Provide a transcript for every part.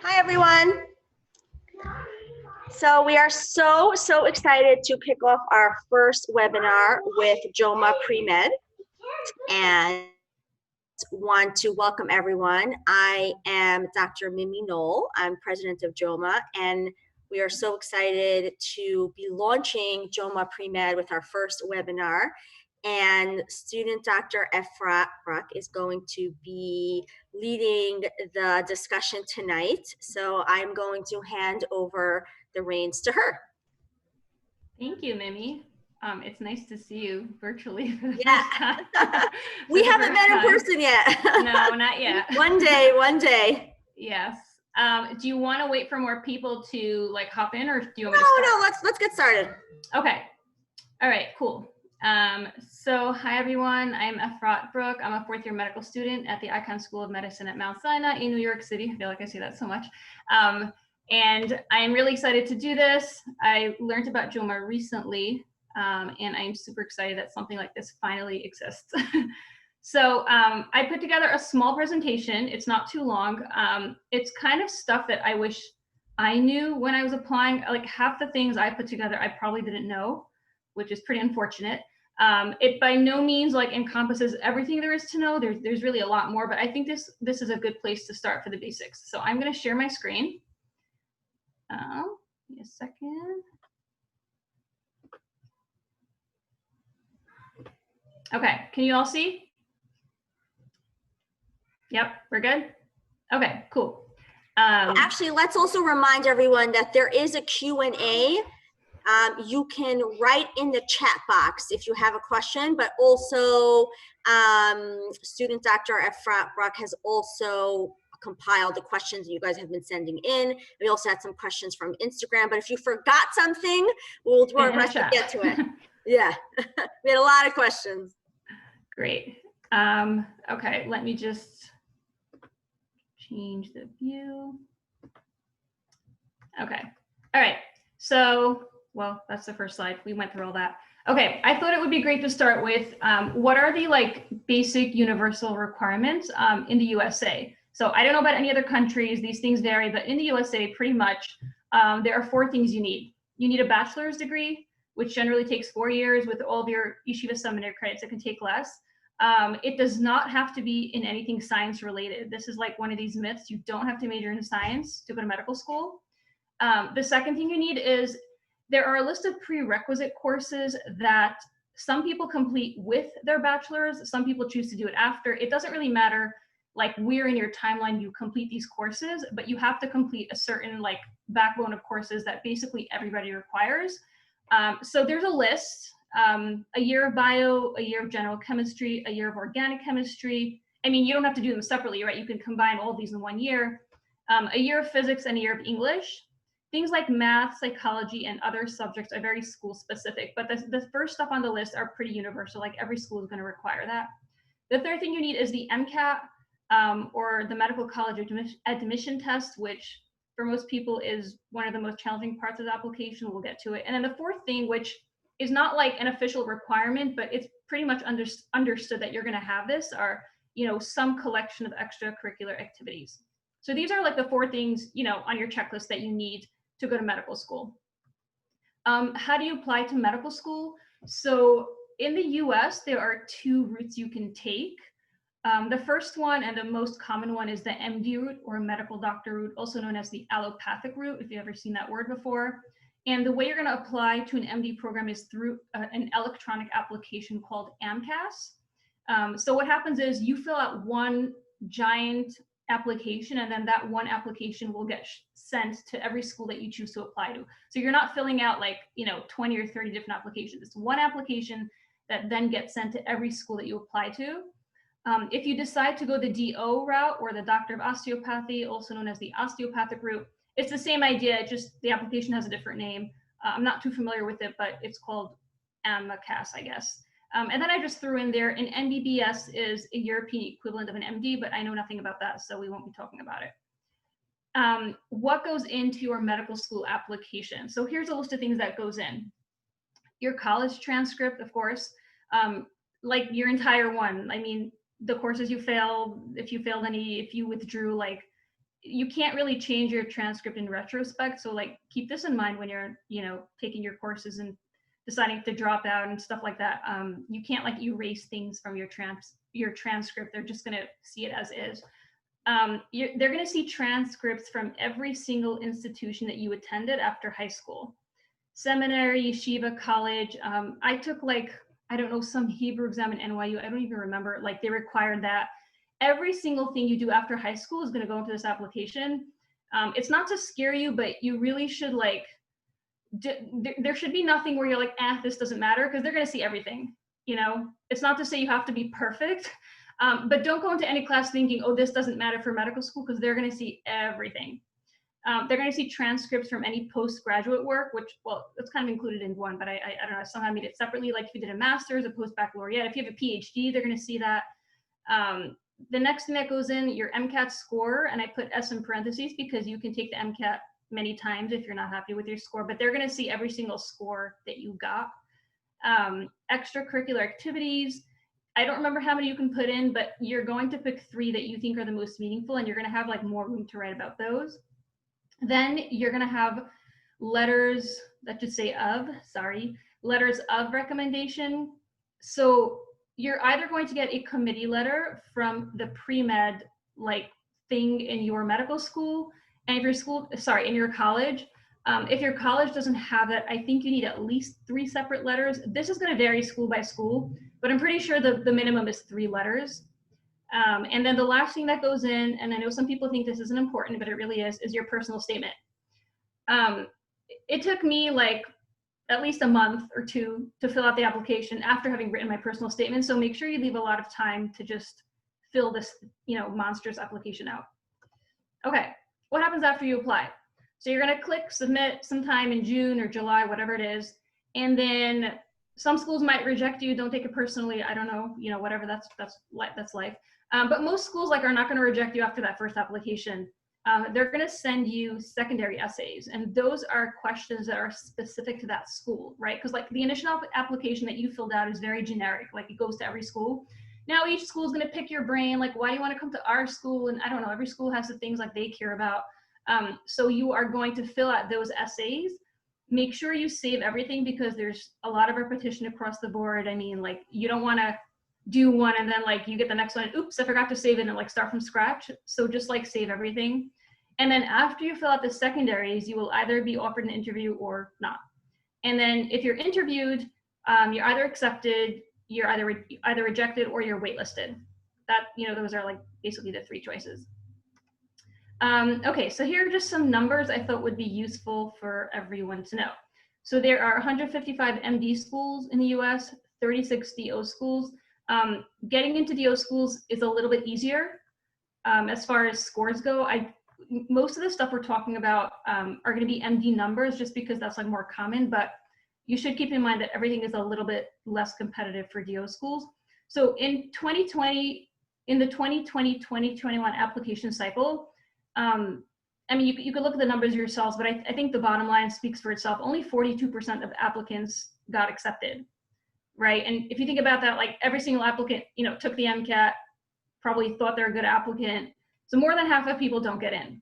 Hi, everyone. So we are so excited to kick off our first webinar with JOWMA Premed and want to welcome everyone. I am Dr. Mimi Knoll. I'm president of JOWMA, and we are so excited to be launching JOWMA Premed with our first webinar. And student Dr. Efrat Brock is going to be leading the discussion tonight. So I'm going to hand over the reins to her. Thank you, Mimi. It's nice to see you virtually for the first time. We haven't met in person yet. No, not yet. One day. Yes. Do you want to wait for more people to like hop in, or do you want me to start? No, let's get started. Okay. All right, cool. So hi everyone, I'm Efrat Brook. I'm a fourth year medical student at the Icahn School of Medicine at Mount Sinai in New York City. I feel like I say that so much. And I'm really excited to do this. I learned about JOWMA recently, and I'm super excited that something like this finally exists. So I put together a small presentation. It's not too long. It's kind of stuff that I wish I knew when I was applying. Like half the things I put together, I probably didn't know, which is pretty unfortunate. It by no means like encompasses everything there is to know. There's really a lot more, but I think this is a good place to start for the basics. So I'm going to share my screen. Give me a second. Okay, can you all see? Yep, we're good. Okay, cool. Actually, let's also remind everyone that there is a Q&A. You can write in the chat box if you have a question, but also student Dr. Efrat Brock has also compiled the questions you guys have been sending in. We also had some questions from Instagram, but if you forgot something, we'll do our best to get to it. Yeah, we had a lot of questions. Great. Okay, let me just change the view. Okay, all right, so, well, that's the first slide. We went through all that. Okay, I thought it would be great to start with what are the like basic universal requirements in the USA? So I don't know about any other countries, these things vary, but in the USA, pretty much, there are 4 things you need. You need a bachelor's degree, which generally takes 4 years. With all of your yeshiva seminary credits, it can take less. It does not have to be in anything science related. This is like one of these myths. You don't have to major in science to go to medical school. The second thing you need is there are a list of prerequisite courses that some people complete with their bachelor's. Some people choose to do it after. It doesn't really matter like where in your timeline you complete these courses, but you have to complete a certain like backbone of courses that basically everybody requires. So there's a list, a year of bio, a year of general chemistry, a year of organic chemistry. I mean, you don't have to do them separately, right? You can combine all of these in 1 year. A year of physics and a year of English. Things like math, psychology, and other subjects are very school specific, but the first stuff on the list are pretty universal, like every school is going to require that. The third thing you need is the Mcat, or the medical college admission test, which for most people is one of the most challenging parts of the application. We'll get to it. And then the fourth thing, which is not like an official requirement, but it's pretty much understood that you're going to have this, are, you know, some collection of extracurricular activities. So these are like the 4 things, you know, on your checklist that you need to go to medical school. How do you apply to medical school? So in the US, there are 2 routes you can take. The first one and the most common one is the MD route, or medical doctor route, also known as the allopathic route, if you've ever seen that word before. And the way you're going to apply to an MD program is through an electronic application called AMCAS. So what happens is you fill out one giant application, and then that one application will get sent to every school that you choose to apply to. So you're not filling out like, you know, 20 or 30 different applications. It's one application that then gets sent to every school that you apply to. If you decide to go the DO route, or the Doctor of Osteopathy, also known as the osteopathic route, it's the same idea, just the application has a different name. I'm not too familiar with it, but it's called AMCAS, I guess. And then I just threw in there, an MBBS is a European equivalent of an MD, but I know nothing about that, so we won't be talking about it. What goes into your medical school application? So here's a list of things that goes in. Your college transcript, of course, like your entire one. I mean, the courses you failed, if you failed any, if you withdrew, like you can't really change your transcript in retrospect. So like keep this in mind when you're, taking your courses and deciding to drop out and stuff like that. You can't like erase things from your transcript. They're just gonna see it as is. They're gonna see transcripts from every single institution that you attended after high school. Seminary, yeshiva, college. I took I don't know, some Hebrew exam in NYU. I don't even remember. Like they required that. Every single thing you do after high school is going to go into this application. It's not to scare you, but you really should there should be nothing where you're like, this doesn't matter, because they're going to see everything. It's not to say you have to be perfect, but don't go into any class thinking, oh, this doesn't matter for medical school, because they're going to see everything. They're going to see transcripts from any postgraduate work, which, well, it's kind of included in one, but I don't know, I somehow made it separately. Like if you did a master's, a post-baccalaureate, if you have a PhD, they're going to see that. The next thing that goes in, your Mcat score, and I put S in parentheses because you can take the Mcat many times if you're not happy with your score, but they're going to see every single score that you got. Extracurricular activities. I don't remember how many you can put in, but you're going to pick 3 that you think are the most meaningful, and you're going to have more room to write about those. Then you're going to have letters that just say letters of recommendation. So you're either going to get a committee letter from the pre-med thing in your medical school, and if in your college. If your college doesn't have it, I think you need at least 3 separate letters. This is going to vary school by school, but I'm pretty sure the minimum is 3 letters. And then the last thing that goes in, and I know some people think this isn't important, but it really is your personal statement. It took me at least a month or 2 to fill out the application after having written my personal statement. So make sure you leave a lot of time to just fill this, monstrous application out. Okay, what happens after you apply? So you're gonna click submit sometime in June or July, whatever it is. And then some schools might reject you. Don't take it personally. I don't know, whatever, that's life. But most schools are not gonna reject you after that first application. They're gonna send you secondary essays, and those are questions that are specific to that school, right? Because the initial application that you filled out is very generic, it goes to every school. Now each school is gonna pick your brain, why do you wanna come to our school? And I don't know, every school has the things they care about. So you are going to fill out those essays. Make sure you save everything, because there's a lot of repetition across the board. I mean, you don't wanna do one and then you get the next one and oops, I forgot to save it and start from scratch. So just save everything. And then after you fill out the secondaries, you will either be offered an interview or not. And then if you're interviewed, you're either accepted, you're either rejected, or you're waitlisted. That, those are basically the 3 choices. Okay, so here are just some numbers I thought would be useful for everyone to know. So there are 155 MD schools in the US, 36 DO schools. Getting into DO schools is a little bit easier as far as scores go. Most of the stuff we're talking about are going to be MD numbers, just because that's more common, but you should keep in mind that everything is a little bit less competitive for DO schools. So in the 2020-2021 application cycle, I mean, you could look at the numbers yourselves, but I think the bottom line speaks for itself. Only 42% of applicants got accepted, right? And if you think about that, every single applicant, took the Mcat, probably thought they're a good applicant. So more than half of people don't get in.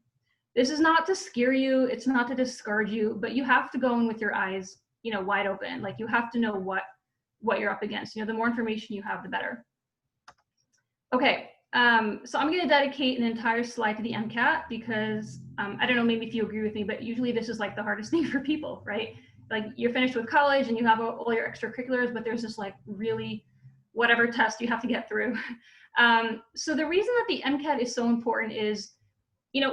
This is not to scare you. It's not to discourage you, but you have to go in with your eyes, wide open. You have to know what you're up against. The more information you have, the better. Okay. So I'm going to dedicate an entire slide to the Mcat because I don't know, maybe if you agree with me, but usually this is the hardest thing for people, right? You're finished with college and you have all your extracurriculars, but there's this really whatever test you have to get through. So the reason that the Mcat is so important is,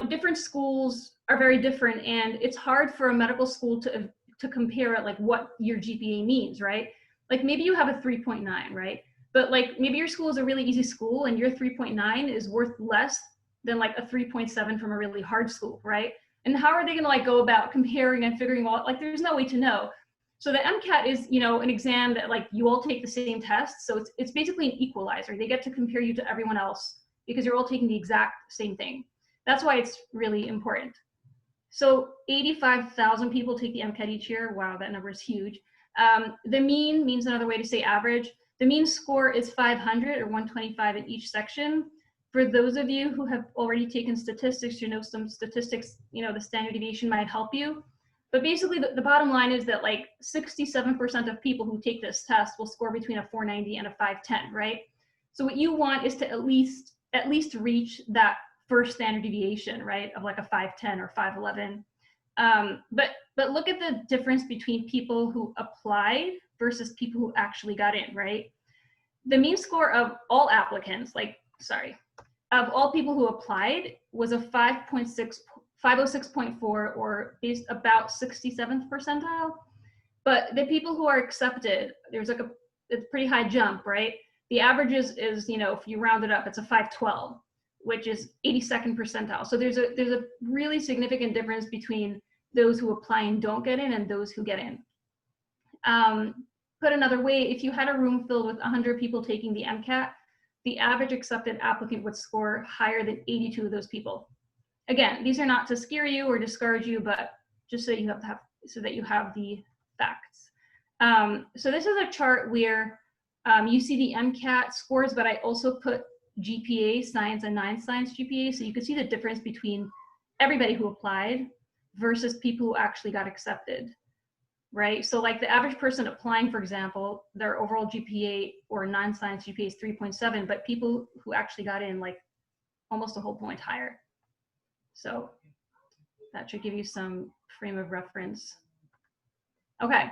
different schools are very different, and it's hard for a medical school to compare it, what your GPA means, right? Maybe you have a 3.9, right? But maybe your school is a really easy school and your 3.9 is worth less than a 3.7 from a really hard school, right? And how are they gonna go about comparing and figuring out, there's no way to know. So the MCAT is, you know, an exam that like you all take the same test. So it's basically an equalizer. They get to compare you to everyone else because you're all taking the exact same thing. That's why it's really important. So 85,000 people take the MCAT each year. Wow, that number is huge. The mean means another way to say average. The mean score is 500 or 125 in each section. For those of you who have already taken statistics, you know some statistics, you know, the standard deviation might help you. But basically the bottom line is that like 67% of people who take this test will score between a 490 and a 510, right? So what you want is to at least reach that first standard deviation, right, of like a 510 or 511. But look at the difference between people who applied versus people who actually got in, right? The mean score of all applicants, of all people who applied was a 506.4 or based about 67th percentile. But the people who are accepted, there's like it's a pretty high jump, right? The average is, you know, if you round it up, it's a 512, which is 82nd percentile. So there's a really significant difference between those who apply and don't get in and those who get in. Put another way, if you had a room filled with 100 people taking the MCAT, the average accepted applicant would score higher than 82 of those people. Again, these are not to scare you or discourage you, but just so you that you have the facts. So this is a chart where you see the MCAT scores, but I also put GPA, science and non-science GPA, so you can see the difference between everybody who applied versus people who actually got accepted, right? So like the average person applying, for example, their overall GPA or non-science GPA is 3.7, but people who actually got in like almost a whole point higher. So that should give you some frame of reference. Okay,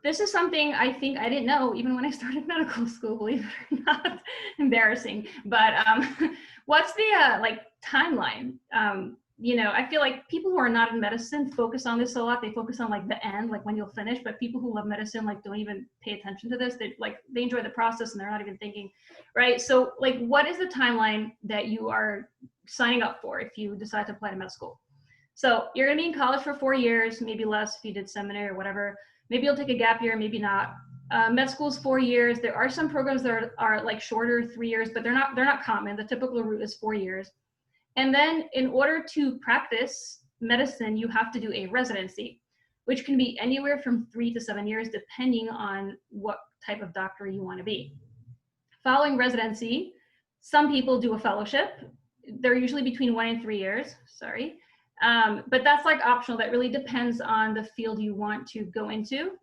this is something I think I didn't know even when I started medical school, believe it or not. Embarrassing, but what's the like timeline? You know, I feel like people who are not in medicine focus on this a lot. They focus on like the end, like when you'll finish, but people who love medicine like don't even pay attention to this. They enjoy the process and they're not even thinking, right? So like, what is the timeline that you are signing up for if you decide to apply to med school? So you're gonna be in college for 4 years, maybe less if you did seminary or whatever. Maybe you'll take a gap year, maybe not. Med school is 4 years. There are some programs that are like shorter, 3 years, but they're not common. The typical route is 4 years. And then in order to practice medicine, you have to do a residency, which can be anywhere from 3 to 7 years, depending on what type of doctor you want to be. Following residency, some people do a fellowship. They're usually between 1 and 3 years, but that's like optional. That really depends on the field you want to go into.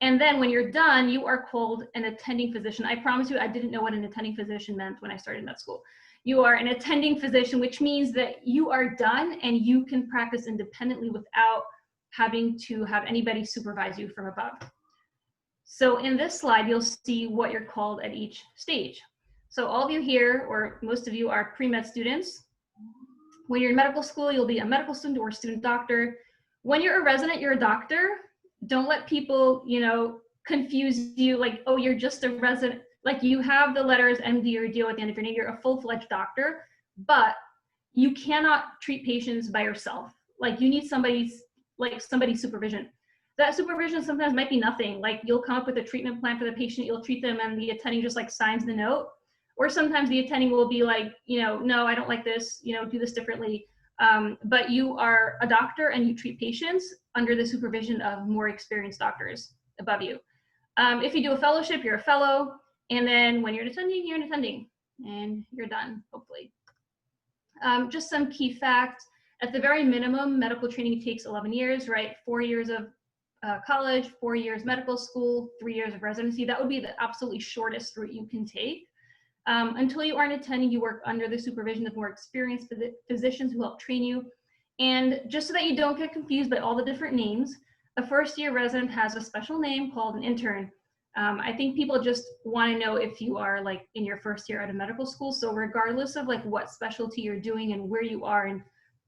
And then when you're done, you are called an attending physician. I promise you, I didn't know what an attending physician meant when I started med school. You are an attending physician, which means that you are done and you can practice independently without having to have anybody supervise you from above. So in this slide, you'll see what you're called at each stage. So all of you here, or most of you, are pre-med students. When you're in medical school, you'll be a medical student or a student doctor. When you're a resident, you're a doctor. Don't let people, you know, confuse you like, oh, you're just a resident. Like you have the letters MD or DO at the end of your name, you're a full-fledged doctor, but you cannot treat patients by yourself. Like you need somebody's supervision. That supervision sometimes might be nothing. Like you'll come up with a treatment plan for the patient, you'll treat them and the attending just like signs the note. Or sometimes the attending will be like, you know, no, I don't like this, you know, do this differently. But you are a doctor and you treat patients under the supervision of more experienced doctors above you. If you do a fellowship, you're a fellow. And then when you're an attending and you're done, hopefully. Just some key facts. At the very minimum, medical training takes 11 years, right? 4 years of college, 4 years medical school, 3 years of residency. That would be the absolutely shortest route you can take. Until you are an attending, you work under the supervision of more experienced physicians who help train you. And just so that you don't get confused by all the different names, a first-year resident has a special name called an intern. I think people just want to know if you are like in your first year at a medical school. So regardless of like what specialty you're doing and where you are and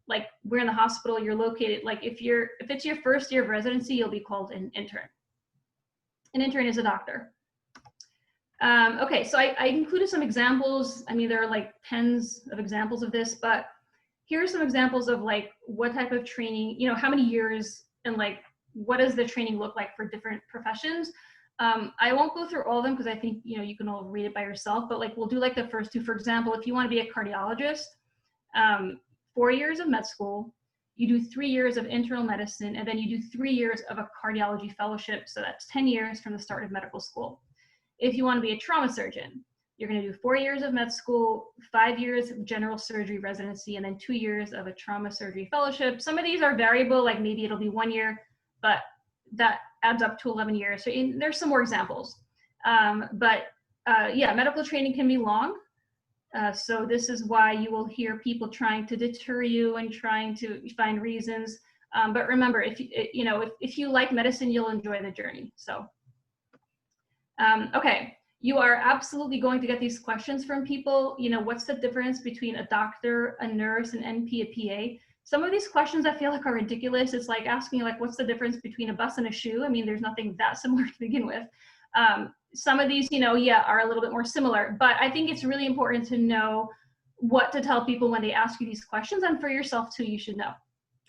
like where in the hospital you're located, like if it's your first year of residency, you'll be called an intern. An intern is a doctor. Okay, so I included some examples. I mean, there are like tens of examples of this, but here are some examples of like what type of training, you know, how many years and like what does the training look like for different professions. I won't go through all of them because I think, you can all read it by yourself, but like we'll do like the first two. For example, if you want to be a cardiologist, 4 years of med school, you do 3 years of internal medicine, and then you do 3 years of a cardiology fellowship. So that's 10 years from the start of medical school. If you want to be a trauma surgeon, you're going to do 4 years of med school, 5 years of general surgery residency, and then 2 years of a trauma surgery fellowship. Some of these are variable, like maybe it'll be 1 year, but that adds up to 11 years. So there's some more examples. Yeah, medical training can be long. So this is why you will hear people trying to deter you and trying to find reasons. But remember, if you like medicine, you'll enjoy the journey. So, okay, you are absolutely going to get these questions from people. What's the difference between a doctor, a nurse, an NP, a PA? Some of these questions I feel like are ridiculous. It's like asking like, what's the difference between a bus and a shoe? I mean, there's nothing that similar to begin with. Some of these, are a little bit more similar, but I think it's really important to know what to tell people when they ask you these questions, and for yourself too, you should know.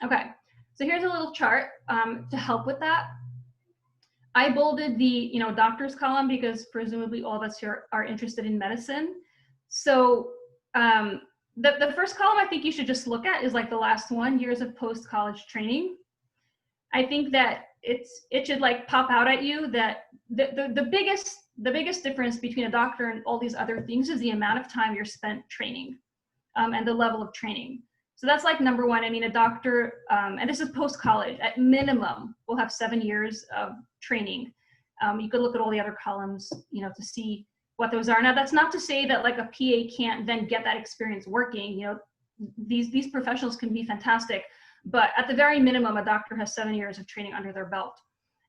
Okay, so here's a little chart to help with that. I bolded the, doctors column because presumably all of us here are interested in medicine. So the first column I think you should just look at is like the last one, years of post-college training. I think that it should like pop out at you that the biggest difference between a doctor and all these other things is the amount of time you're spent training and the level of training. So that's like number one. I mean, a doctor, and this is post-college, at minimum, will have 7 years of training. You could look at all the other columns, to see what those are. Now, that's not to say that like a PA can't then get that experience working. These professionals can be fantastic, but at the very minimum, a doctor has 7 years of training under their belt.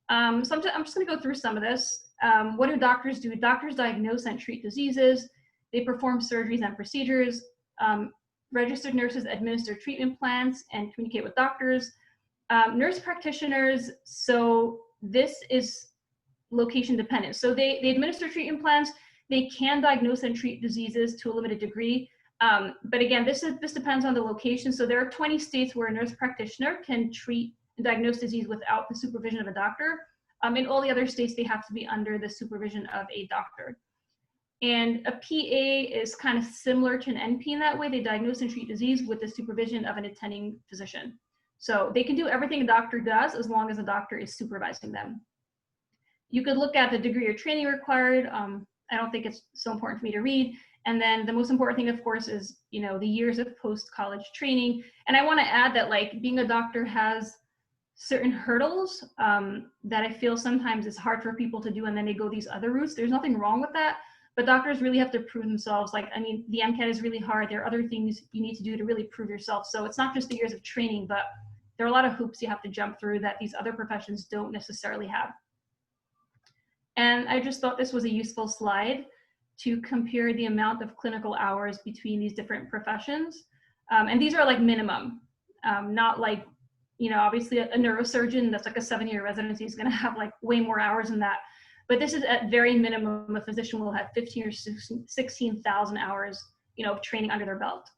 So I'm just going to go through some of this. What do doctors do? Doctors diagnose and treat diseases. They perform surgeries and procedures. Registered nurses administer treatment plans and communicate with doctors. Nurse practitioners, so this is location dependent. So they administer treatment plans. They can diagnose and treat diseases to a limited degree. But again, this depends on the location. So there are 20 states where a nurse practitioner can treat and diagnose disease without the supervision of a doctor. In all the other states, they have to be under the supervision of a doctor. And a PA is kind of similar to an NP in that way. They diagnose and treat disease with the supervision of an attending physician. So they can do everything a doctor does as long as a doctor is supervising them. You could look at the degree or training required. I don't think it's so important for me to read. And then the most important thing, of course, is, the years of post-college training. And I want to add that like being a doctor has certain hurdles that I feel sometimes it's hard for people to do, and then they go these other routes. There's nothing wrong with that, but doctors really have to prove themselves. Like, I mean, the MCAT is really hard. There are other things you need to do to really prove yourself. So it's not just the years of training, but there are a lot of hoops you have to jump through that these other professions don't necessarily have. And I just thought this was a useful slide to compare the amount of clinical hours between these different professions. And these are like minimum, not like, obviously a neurosurgeon that's like a 7-year residency is gonna have like way more hours than that. But this is at very minimum, a physician will have 15 or 16,000 hours, of training under their belt.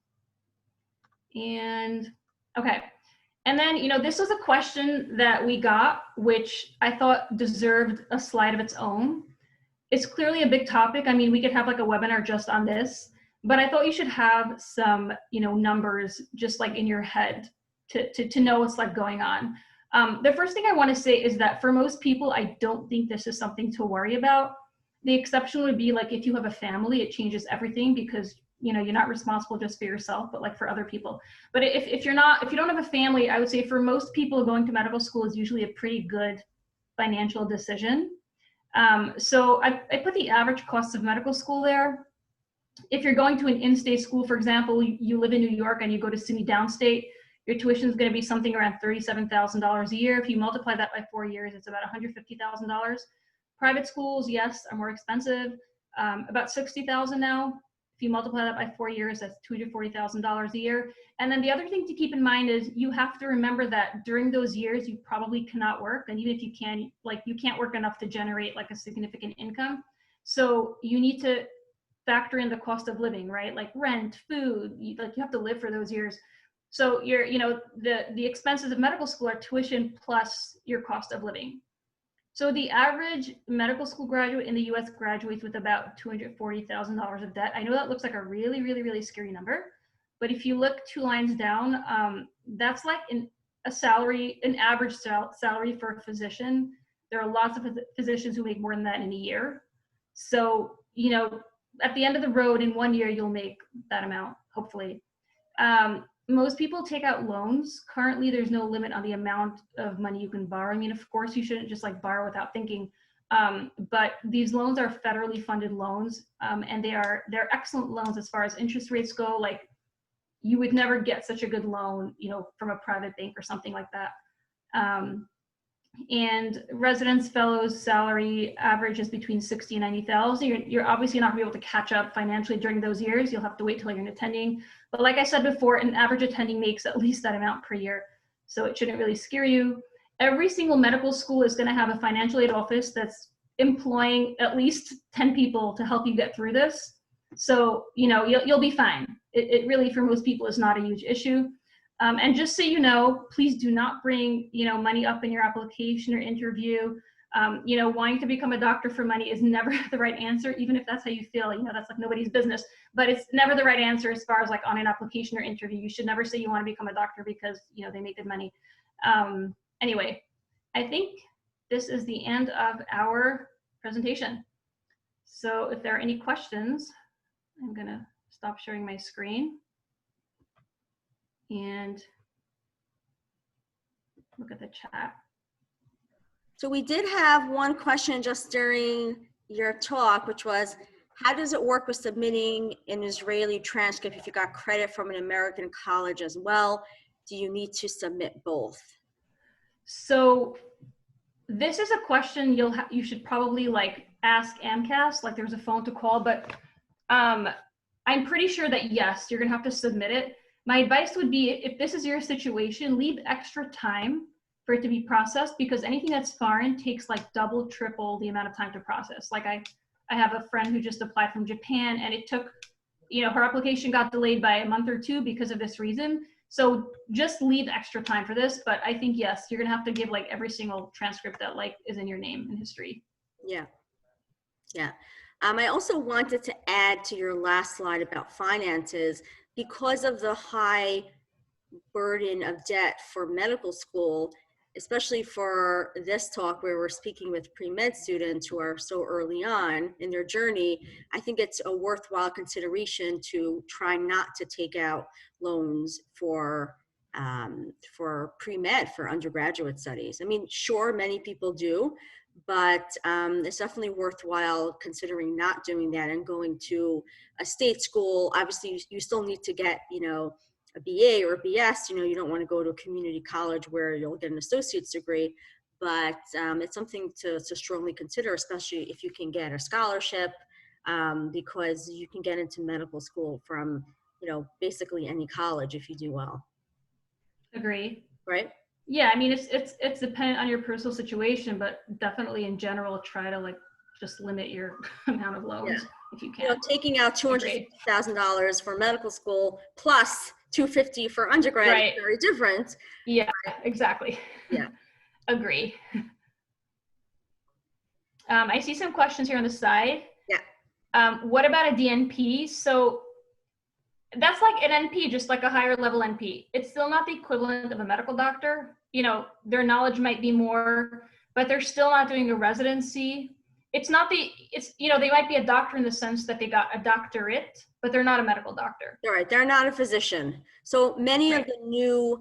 And okay. And then, this was a question that we got, which I thought deserved a slide of its own. It's clearly a big topic. I mean, we could have like a webinar just on this, but I thought you should have some, numbers just like in your head to know what's like going on. The first thing I want to say is that for most people, I don't think this is something to worry about. The exception would be like if you have a family, it changes everything because you're not responsible just for yourself, but like for other people. But if you don't have a family, I would say for most people going to medical school is usually a pretty good financial decision. So I put the average cost of medical school there. If you're going to an in-state school, for example, you live in New York and you go to SUNY downstate, your tuition is going to be something around $37,000 a year. If you multiply that by 4 years, it's about $150,000. Private schools, yes, are more expensive, about $60,000 now. If you multiply that by 4 years, that's $240,000 a year. And then the other thing to keep in mind is you have to remember that during those years, you probably cannot work. And even if you can, like you can't work enough to generate like a significant income. So you need to factor in the cost of living, right? Like rent, food, you have to live for those years. So the expenses of medical school are tuition plus your cost of living. So the average medical school graduate in the US graduates with about $240,000 of debt. I know that looks like a really, really, really scary number, but if you look 2 lines down, that's like an average salary for a physician. There are lots of physicians who make more than that in a year. So, at the end of the road in 1 year, you'll make that amount, hopefully. Most people take out loans. Currently, there's no limit on the amount of money you can borrow. I mean, of course, you shouldn't just like borrow without thinking. But these loans are federally funded loans, and they're excellent loans as far as interest rates go. Like, you would never get such a good loan, from a private bank or something like that. And residence fellows salary averages between 60 and 90,000. You're obviously not gonna be able to catch up financially during those years. You'll have to wait till you're an attending. But like I said before, an average attending makes at least that amount per year. So it shouldn't really scare you. Every single medical school is gonna have a financial aid office that's employing at least 10 people to help you get through this. So, you'll be fine. It really, for most people, is not a huge issue. And just so you know, please do not bring, money up in your application or interview. Wanting to become a doctor for money is never the right answer, even if that's how you feel. That's like nobody's business, but it's never the right answer as far as like on an application or interview. You should never say you want to become a doctor because, they make good money. Anyway, I think this is the end of our presentation. So if there are any questions, I'm gonna stop sharing my screen and look at the chat. So we did have one question just during your talk, which was, how does it work with submitting an Israeli transcript if you got credit from an American college as well? Do you need to submit both? So this is a question you should probably like ask AMCAS, like there's a phone to call, but I'm pretty sure that yes, you're gonna have to submit it. My advice would be, if this is your situation, leave extra time for it to be processed, because anything that's foreign takes like double, triple the amount of time to process. Like I have a friend who just applied from Japan, and it took, her application got delayed by a month or 2 because of this reason. So just leave extra time for this. But I think, yes, you're gonna have to give like every single transcript that like is in your name in history. Yeah. Yeah. I also wanted to add to your last slide about finances, because of the high burden of debt for medical school, especially for this talk where we're speaking with pre-med students who are so early on in their journey, I think it's a worthwhile consideration to try not to take out loans for pre-med, for undergraduate studies. I mean, sure, many people do, but it's definitely worthwhile considering not doing that and going to a state school. Obviously, you still need to get, a BA or a BS. You don't want to go to a community college where you'll get an associate's degree, but it's something to strongly consider, especially if you can get a scholarship, because you can get into medical school from, basically any college if you do well. Agree. Right? Yeah, I mean, it's dependent on your personal situation, but definitely in general, try to like just limit your amount of loans if you can. Taking out $250,000 for medical school plus $250 for undergrad is very different. Yeah, exactly. Yeah. Agree. I see some questions here on the side. Yeah. What about a DNP? So that's like an NP, just like a higher level NP. It's still not the equivalent of a medical doctor. Their knowledge might be more, but they're still not doing a residency. They might be a doctor in the sense that they got a doctorate, but they're not a medical doctor. All right, they're not a physician. So many of the new,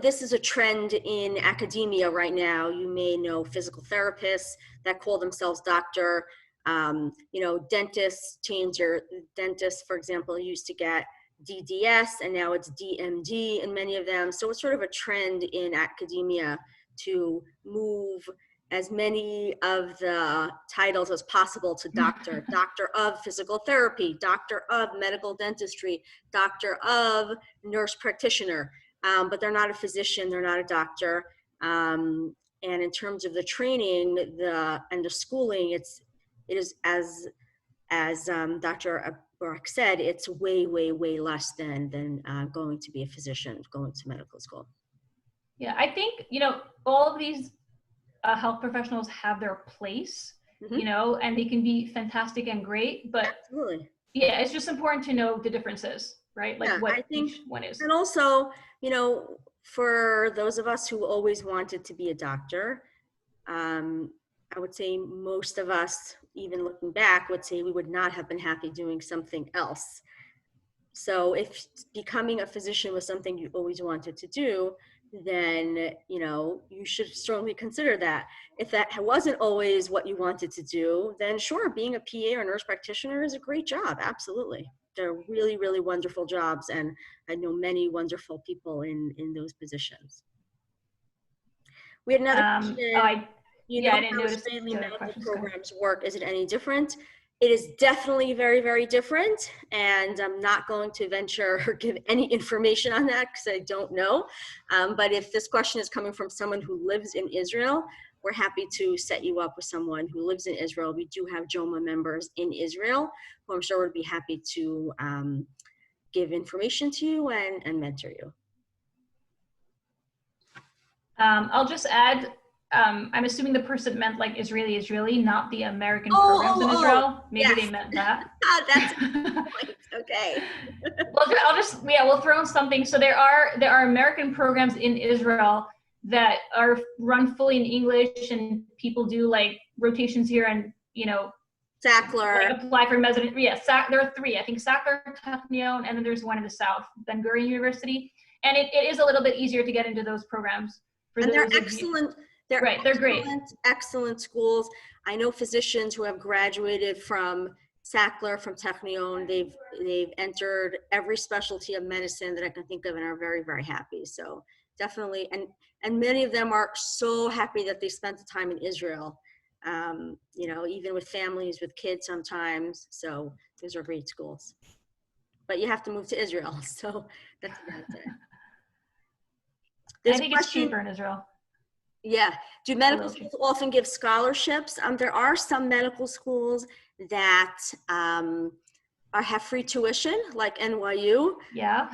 this is a trend in academia right now. You may know physical therapists that call themselves doctor. Dentists dentists, for example, used to get DDS and now it's DMD in many of them. So it's sort of a trend in academia to move as many of the titles as possible to doctor, doctor of physical therapy, doctor of medical dentistry, doctor of nurse practitioner, but they're not a physician, they're not a doctor. And in terms of the training and the schooling, it is as Dr. Brock said, it's way, way, way less than going to be a physician, going to medical school. Yeah, I think, all of these health professionals have their place, and they can be fantastic and great, but Absolutely. yeah, it's just important to know the differences, right? Like what I think, each one is. and also, for those of us who always wanted to be a doctor, I would say most of us, even looking back, would say we would not have been happy doing something else. So if becoming a physician was something you always wanted to do, then, you should strongly consider that. If that wasn't always what you wanted to do, then sure, being a PA or nurse practitioner is a great job. Absolutely. They're really, really wonderful jobs. And I know many wonderful people in those positions. We had another question. I didn't How notice Australian the other medical questions. programs work. Is it any different? It is definitely very, very different. And I'm not going to venture or give any information on that because I don't know. But if this question is coming from someone who lives in Israel, we're happy to set you up with someone who lives in Israel. We do have JOWMA members in Israel who I'm sure would be happy to give information to you and mentor you. I'll just add, I'm assuming the person meant like Israeli, not the American programs in Israel. Maybe yes. They meant that. That's okay. Well, we'll throw in something. So there are American programs in Israel that are run fully in English, and people do like rotations here, and Sackler. Like apply for resident. Yeah, there are three. I think Sackler, Technion, and then there's one in the South, Ben Gurion University, and it is a little bit easier to get into those programs. And they're excellent. They're great. Excellent schools. I know physicians who have graduated from Sackler, from Technion. They've entered every specialty of medicine that I can think of and are very, very happy. So definitely, and many of them are so happy that they spent the time in Israel. Even with families, with kids sometimes. So those are great schools. But you have to move to Israel. So that's about it. I think it's cheaper in Israel. Yeah. Do medical schools often give scholarships? There are some medical schools that have free tuition, like NYU. Yeah.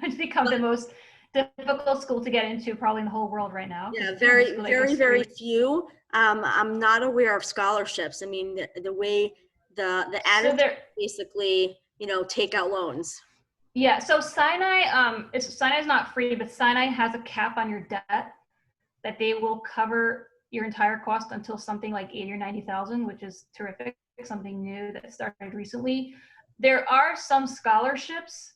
It's become the most difficult school to get into probably in the whole world right now. Yeah, very few. I'm not aware of scholarships. I mean, the way the attitude basically, take out loans. Yeah, so Sinai, Sinai's not free, but Sinai has a cap on your debt that they will cover your entire cost until something like 80 or 90,000, which is terrific. Something new that started recently. There are some scholarships.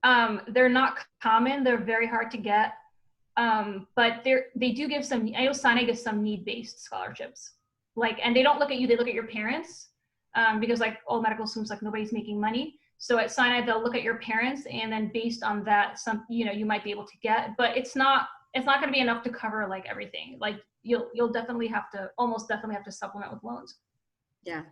They're not common. They're very hard to get. But they do give some. I know Sinai gives some need-based scholarships. And they don't look at you. They look at your parents, because like all medical students, like nobody's making money. So at Sinai, they'll look at your parents, and then based on that, you might be able to get. But it's not going to be enough to cover like everything. Like you'll almost definitely have to supplement with loans. Yeah.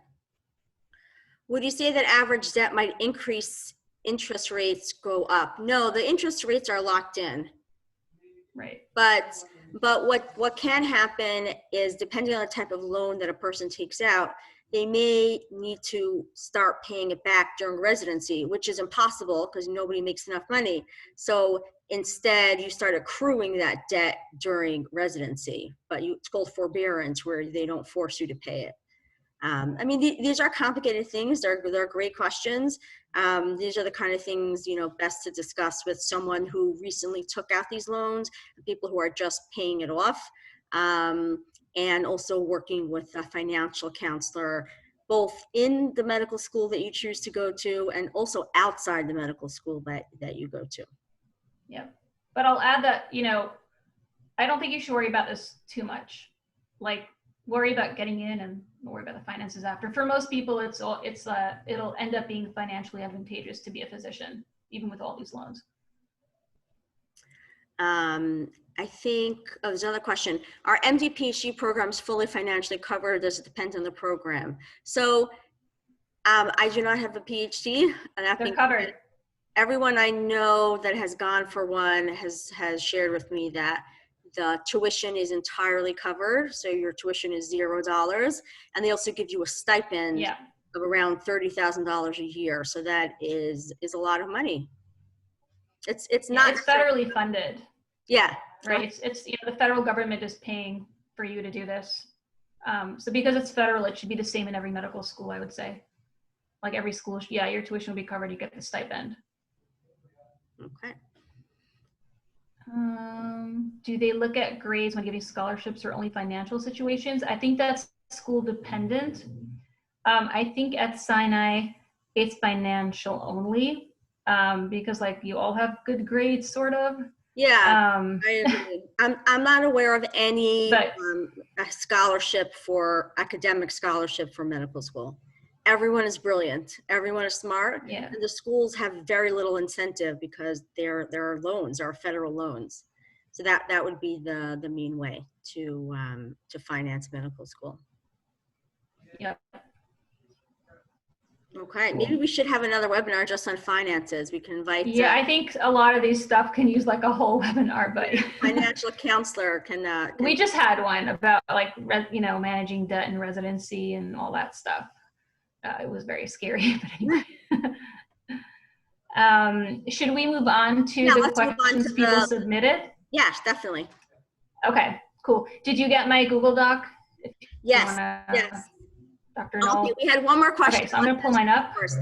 Would you say that average debt might increase, interest rates go up? No, the interest rates are locked in. Right. But what can happen is, depending on the type of loan that a person takes out, they may need to start paying it back during residency, which is impossible because nobody makes enough money. So instead, you start accruing that debt during residency, but it's called forbearance, where they don't force you to pay it. These are complicated things. They're great questions. These are the kind of things, best to discuss with someone who recently took out these loans, people who are just paying it off, and also working with a financial counselor, both in the medical school that you choose to go to and also outside the medical school that you go to. Yeah, but I'll add that, I don't think you should worry about this too much. Like, worry about getting in and worry about the finances after. For most people, it'll end up being financially advantageous to be a physician, even with all these loans. I think, there's another question. Are MD PhD programs fully financially covered? Does it depend on the program? So I do not have a PhD. And they're covered. Everyone I know that has gone for one has shared with me that the tuition is entirely covered. So your tuition is $0. And they also give you a stipend of around $30,000 a year. So that is a lot of money. It's not. It's federally funded. Yeah. Right. It's the federal government is paying for you to do this. So because it's federal, it should be the same in every medical school, I would say. Like every school, yeah, your tuition will be covered. You get the stipend. Okay. Do they look at grades when giving scholarships or only financial situations? I think that's school dependent. I think at Sinai, it's financial only because like you all have good grades, sort of. Yeah, I agree. I'm not aware of any a academic scholarship for medical school. Everyone is brilliant. Everyone is smart. Yeah. And the schools have very little incentive because there are loans, there are federal loans. So that would be the mean way to finance medical school. Yep. Okay, Cool. maybe we should have another webinar just on finances. We can invite. Yeah, I think a lot of these stuff can use like a whole webinar, but financial counselor can. We just had one about like managing debt and residency and all that stuff. It was very scary, but anyway. Should we move on to the questions people submitted? Yes, definitely. Okay, cool. Did you get my Google Doc? Yes. Yes. Dr. Knoll? Okay, we had one more question. Okay, so I'm going to pull mine up. First.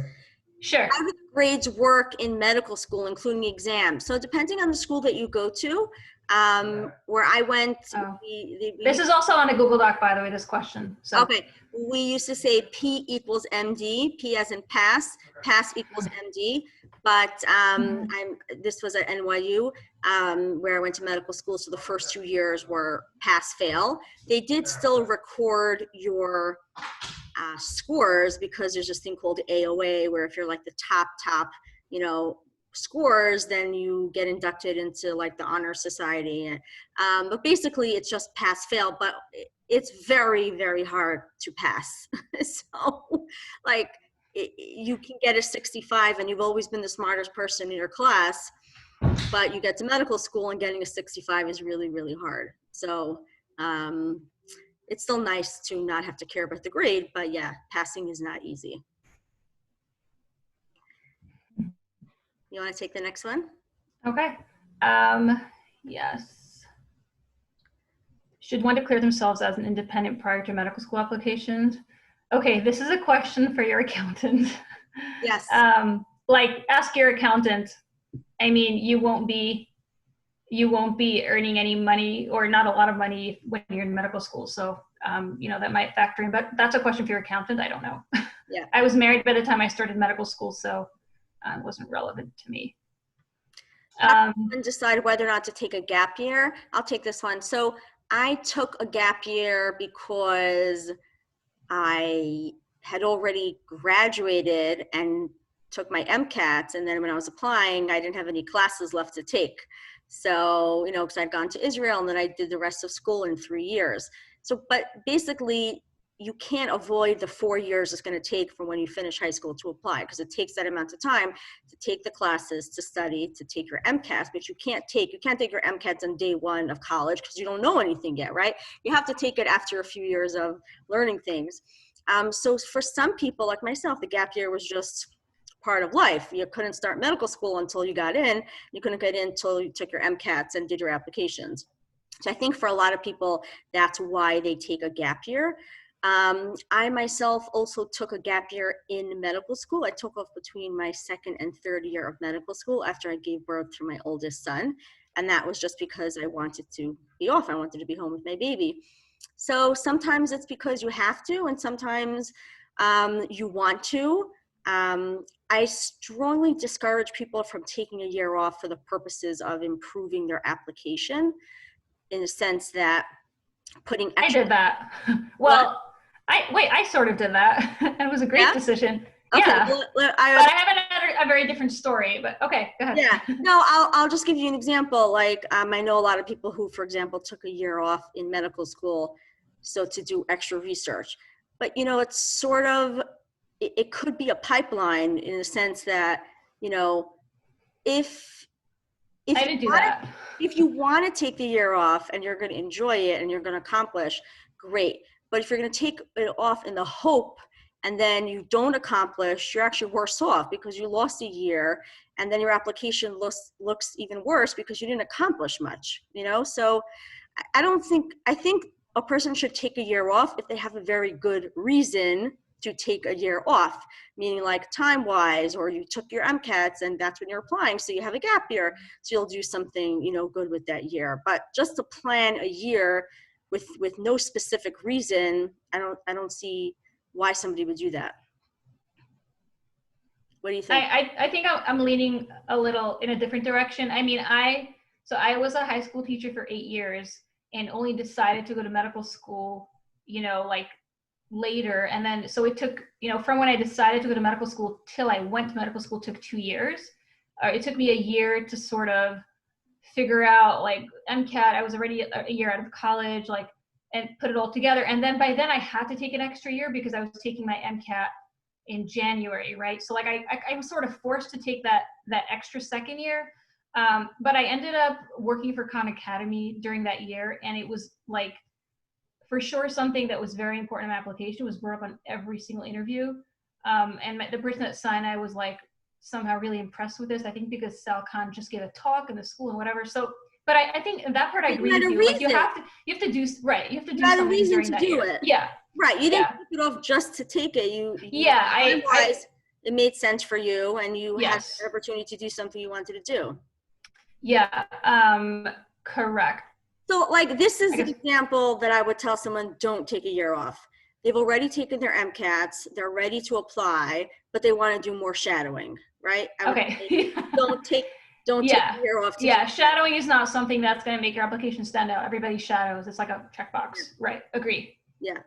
Sure. How do the grades work in medical school, including exams? So depending on the school that you go to, where I went, this is also on a Google Doc, by the way, this question. So. Okay, we used to say P equals MD, P as in pass equals MD, but this was at NYU, where I went to medical school, so the first 2 years were pass-fail. They did still record your scores because there's this thing called AOA, where if you're like the top, scores, then you get inducted into like the honor society. But basically it's just pass fail, but it's very, very hard to pass. So like you can get a 65 and you've always been the smartest person in your class, but you get to medical school and getting a 65 is really, really hard. So it's still nice to not have to care about the grade, but yeah, passing is not easy. You want to take the next one? Okay. Yes. Should one declare themselves as an independent prior to medical school applications? Okay, this is a question for your accountant. Yes. Like, ask your accountant. I mean, you won't be earning any money or not a lot of money when you're in medical school. So, that might factor in, but that's a question for your accountant. I don't know. Yeah. I was married by the time I started medical school, so it wasn't relevant to me. And decide whether or not to take a gap year. I'll take this one. So I took a gap year because I had already graduated and took my MCATs. And then when I was applying, I didn't have any classes left to take. So, because I'd gone to Israel and then I did the rest of school in 3 years. So, but basically you can't avoid the 4 years it's going to take from when you finish high school to apply, because it takes that amount of time to take the classes, to study, to take your MCATs, but you can't take your MCATs on day one of college because you don't know anything yet, right? You have to take it after a few years of learning things. So for some people like myself, the gap year was just part of life. You couldn't start medical school until you got in. You couldn't get in until you took your MCATs and did your applications. So I think for a lot of people, that's why they take a gap year. I myself also took a gap year in medical school. I took off between my second and third year of medical school after I gave birth to my oldest son. And that was just because I wanted to be off. I wanted to be home with my baby. So sometimes it's because you have to, and sometimes you want to. I strongly discourage people from taking a year off for the purposes of improving their application, in the sense that putting extra— I did that. Well, I sort of did that. And it was a great decision. Okay, yeah. But I have a very different story, but okay, go ahead. Yeah, no, I'll just give you an example. Like, I know a lot of people who, for example, took a year off in medical school, so to do extra research. But, it's sort of, it could be a pipeline in the sense that, if you want to take the year off and you're going to enjoy it and you're going to accomplish, great. But if you're going to take it off in the hope and then you don't accomplish, you're actually worse off because you lost a year, and then your application looks even worse because you didn't accomplish much, you know? So I think a person should take a year off if they have a very good reason to take a year off, meaning like time-wise, or you took your MCATs and that's when you're applying, so you have a gap year, so you'll do something, you know, good with that year. But just to plan a year with no specific reason, I don't see why somebody would do that. What do you think? I think I'm leaning a little in a different direction. I mean, so I was a high school teacher for 8 years and only decided to go to medical school, you know, like later. And then, so it took, you know, from when I decided to go to medical school till I went to medical school took 2 years. It took me a year to sort of figure out like MCAT. I was already a year out of college, like, and put it all together. And then by then I had to take an extra year because I was taking my MCAT in January, right? So like I was sort of forced to take that extra second year. But I ended up working for Khan Academy during that year, and it was like, for sure, something that was very important in my application was brought up on every single interview. And the person at Sinai was like somehow really impressed with this. I think because Sal Khan just gave a talk in the school and whatever. So, but I think that part I agree with you. Like you have to do right. You have to do something during that year. Yeah. Right. You didn't take it off just to take it. It made sense for you, and you had the opportunity to do something you wanted to do. Yeah. Correct. So like this is an example that I would tell someone, don't take a year off. They've already taken their MCATs, they're ready to apply, but they want to do more shadowing, right? Don't take a year off. Shadowing is not something that's going to make your application stand out. Everybody shadows. It's like a checkbox. Yeah. Right. Agree. Yeah.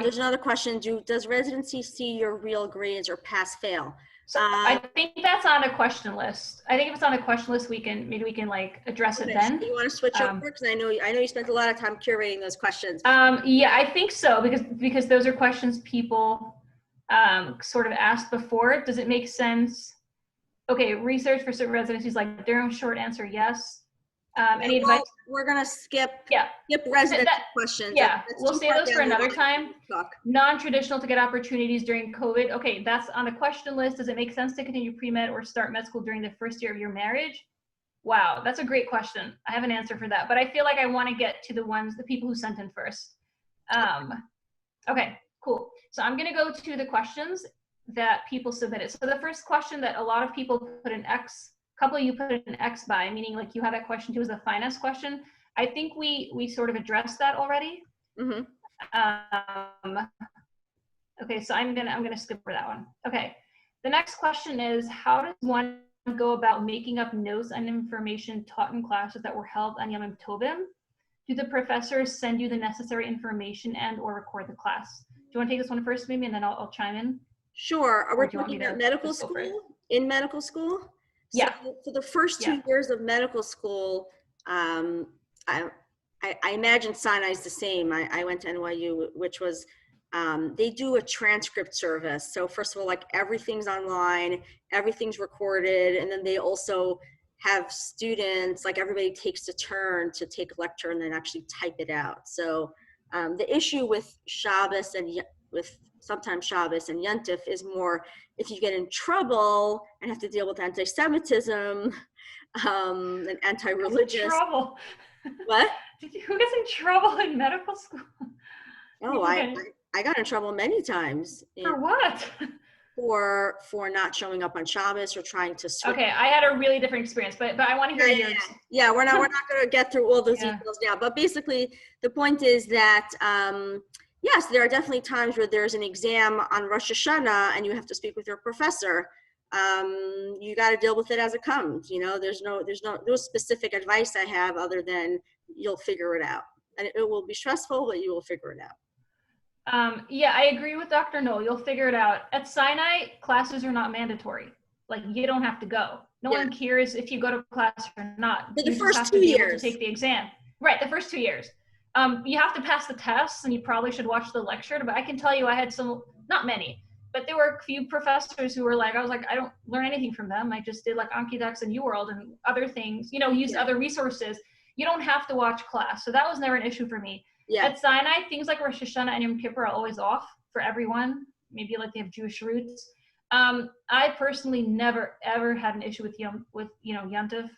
There's another question. Does residency see your real grades or pass fail? So I think that's on a question list. I think if it's on a question list, maybe we can like address it then. So you want to switch over? Because I know you spent a lot of time curating those questions. Yeah, I think so, because those are questions people sort of asked before. Does it make sense? Okay, research for certain residencies, like their own short answer, yes. Any advice? We're gonna skip residency questions. Yeah, we'll save those for another time. Non-traditional to get opportunities during COVID. Okay, that's on the question list. Does it make sense to continue pre-med or start med school during the first year of your marriage? Wow, that's a great question. I have an answer for that, but I feel like I want to get to the people who sent in first. Okay, cool. So I'm gonna go to the questions that people submitted. So the first question that a lot of people put an X, a couple of you put an X by, meaning like you had that question too, is the finance question. I think we sort of addressed that already. Mm-hmm. Okay, so I'm gonna skip for that one. Okay, the next question is, how does one go about making up notes and information taught in classes that were held on Yom Tovim? Do the professors send you the necessary information and or record the class? Do you want to take this one first, maybe, and then I'll chime in? Sure. Are we talking about medical school? In medical school? Yeah. So for the first 2 years of medical school, I imagine Sinai's the same. I went to NYU, which was, they do a transcript service. So first of all, like everything's online, everything's recorded, and then they also have students, like everybody takes a turn to take a lecture and then actually type it out. So the issue with Shabbos and sometimes Shabbos and Yontif is more if you get in trouble and have to deal with anti-Semitism and anti-religious. Trouble. What? Who gets in trouble in medical school? Oh, I got in trouble many times. For what? For not showing up on Shabbos or trying to switch. Okay, I had a really different experience, but I want to hear yours. Yeah, we're not going to get through all those details now. But basically, the point is that yes, there are definitely times where there's an exam on Rosh Hashanah and you have to speak with your professor. You got to deal with it as it comes. You know, there's no specific advice I have other than you'll figure it out, and it will be stressful, but you will figure it out. Yeah, I agree with Dr. Knoll. You'll figure it out. At Sinai, classes are not mandatory. Like, you don't have to go. No one cares if you go to class or not. For the first 2 years. To take the exam. Right, the first 2 years. You have to pass the tests, and you probably should watch the lecture. But I can tell you I had not many, but there were a few professors who were like, I was like, I don't learn anything from them. I just did like Anki Ducks and UWorld and other things, used other resources. You don't have to watch class. So that was never an issue for me. Yeah. At Sinai, things like Rosh Hashanah and Yom Kippur are always off for everyone. Maybe like they have Jewish roots. I personally never ever had an issue with Yontif.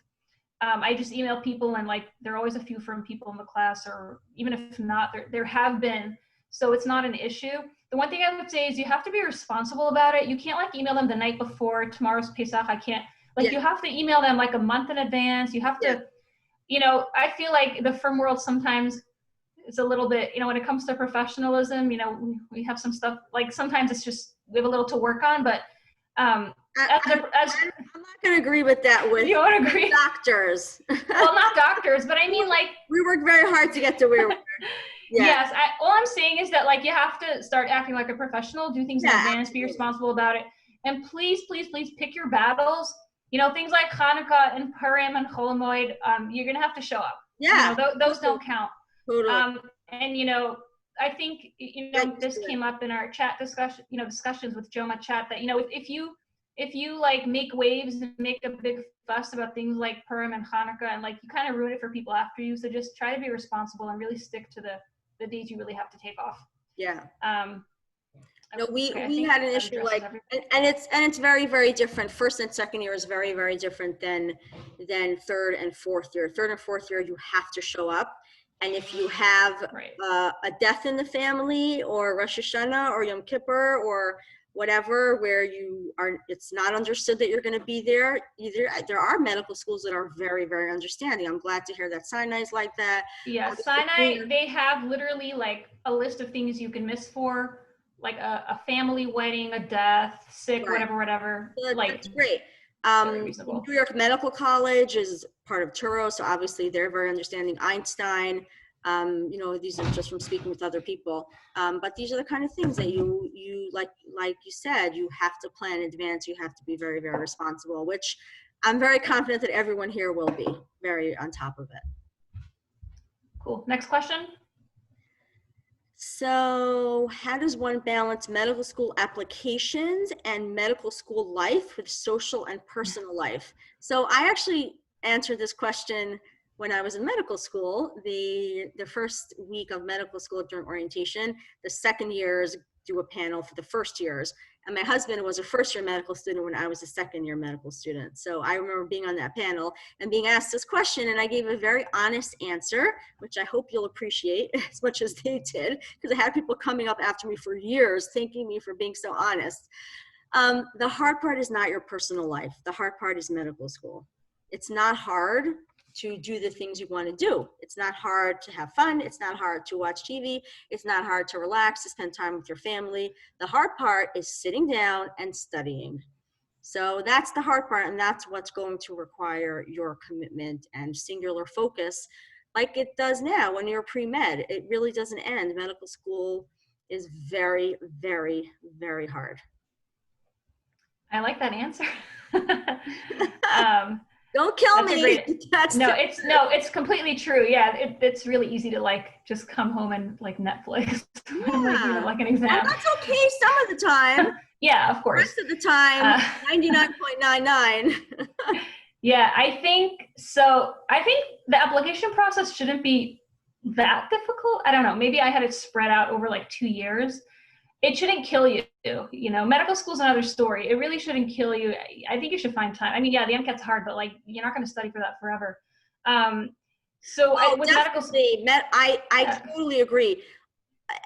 I just email people, and like there are always a few from people in the class, or even if not, there have been. So it's not an issue. The one thing I would say is you have to be responsible about it. You can't like email them the night before tomorrow's Pesach. I can't, like, you have to email them like a month in advance. You have to, I feel like the firm world sometimes it's a little bit, when it comes to professionalism, we have some stuff, like sometimes it's just, we have a little to work on, but I'm not going to agree with that with you don't agree? doctors. Well, not doctors, but I mean like. We work very hard to get to where we are. Yeah. Yes, all I'm saying is that like you have to start acting like a professional, do things in advance, be responsible about it, and please, please, please pick your battles. Things like Hanukkah and Purim and Chol Hamoed, you're gonna have to show up. Yeah, those don't count. Totally. And I think this came up in our chat discussions with JOWMA chat that if you like make waves and make a big fuss about things like Purim and Hanukkah, and like you kind of ruin it for people after you, so just try to be responsible and really stick to the days you really have to take off. Yeah. No, we had an issue like, and it's very, very different. First and second year is very, very different than third and fourth year. Third and fourth year, you have to show up. And if you have a death in the family, or Rosh Hashanah or Yom Kippur or whatever, where it's not understood that you're going to be there. There are medical schools that are very, very understanding. I'm glad to hear that Sinai's like that. Yeah, Sinai, they have literally like a list of things you can miss for, like a family wedding, a death, sick, whatever. That's great. New York Medical College is part of Turo, so obviously they're very understanding. Einstein, these are just from speaking with other people. But these are the kind of things that you like you said, you have to plan in advance. You have to be very, very responsible, which I'm very confident that everyone here will be very on top of it. Cool. Next question. So how does one balance medical school applications and medical school life with social and personal life? So I actually answered this question when I was in medical school. The first week of medical school during orientation, the second years do a panel for the first years. And my husband was a first year medical student when I was a second year medical student. So I remember being on that panel and being asked this question, and I gave a very honest answer, which I hope you'll appreciate as much as they did, because I had people coming up after me for years thanking me for being so honest. The hard part is not your personal life. The hard part is medical school. It's not hard to do the things you want to do. It's not hard to have fun. It's not hard to watch TV. It's not hard to relax, to spend time with your family. The hard part is sitting down and studying. So that's the hard part, and that's what's going to require your commitment and singular focus, like it does now when you're pre-med. It really doesn't end. Medical school is very, very, very hard. I like that answer. Don't kill me. It's completely true. Yeah, it's really easy to like just come home and like Netflix. Like an exam. And that's okay some of the time. Yeah, of course. The rest of the time, 99.99. Yeah, I think the application process shouldn't be that difficult. I don't know. Maybe I had it spread out over like 2 years. It shouldn't kill you. Medical school's another story. It really shouldn't kill you. I think you should find time. I mean, yeah, the MCAT's hard, but like you're not going to study for that forever. With medical school, I totally agree.